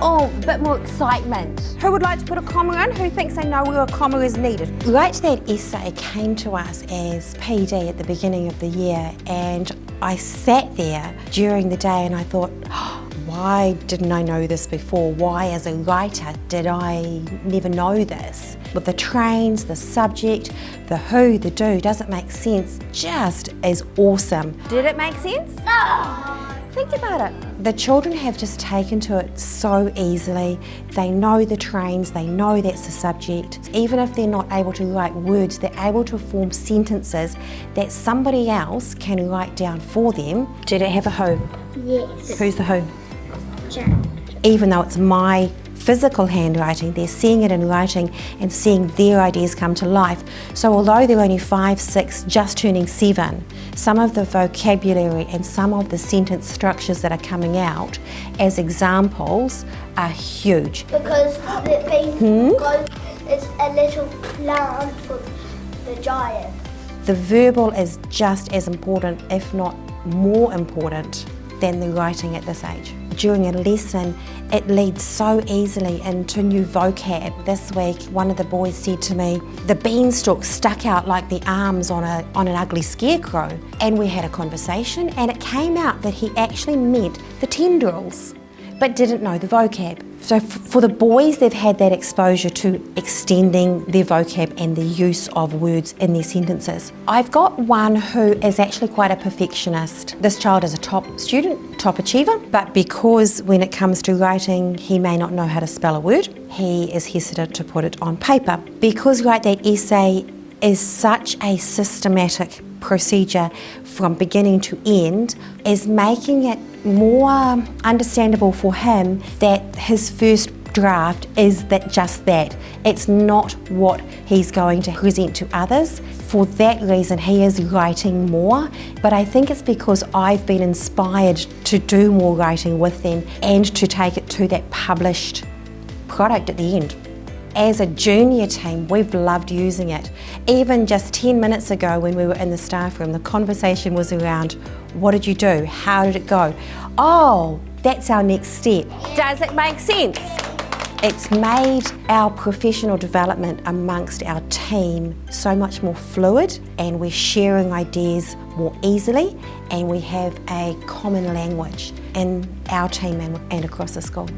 Oh, a bit more excitement. Who would like to put a comma in? Who thinks they know where a comma is needed? Write That Essay came to us as PD at the beginning of the year, and I sat there during the day and I thought, why didn't I know this before? Why, as a writer, did I never know this? With the trains, the subject, the who, the do, does it make sense? Just as awesome. Did it make sense? No! Think about it. The children have just taken to it so easily. They know the trains, they know that's the subject. Even if they're not able to write words, they're able to form sentences that somebody else can write down for them. Did it have a who? Yes. Who's the who? Jack. Even though it's my physical handwriting, they're seeing it in writing and seeing their ideas come to life. So although they're only 5, 6, just turning 7, some of the vocabulary and some of the sentence structures that are coming out as examples are huge. Because the baby goat is a little plant for the giant. The verbal is just as important, if not more important, than the writing at this age. During a lesson, it leads so easily into new vocab. This week, one of the boys said to me, the beanstalk stuck out like the arms on an ugly scarecrow. And we had a conversation, and it came out that he actually meant the tendrils, but didn't know the vocab. So for the boys, they've had that exposure to extending their vocab and the use of words in their sentences. I've got one who is actually quite a perfectionist. This child is a top student, top achiever, but because when it comes to writing, he may not know how to spell a word, he is hesitant to put it on paper. Because Write That Essay is such a systematic procedure from beginning to end, is making it more understandable for him that his first draft is just that. It's not what he's going to present to others. For that reason, he is writing more, but I think it's because I've been inspired to do more writing with them and to take it to that published product at the end. As a junior team, we've loved using it. Even just 10 minutes ago when we were in the staff room, the conversation was around, what did you do? How did it go? Oh, that's our next step. Does it make sense? It's made our professional development amongst our team so much more fluid, and we're sharing ideas more easily, and we have a common language in our team and across the school.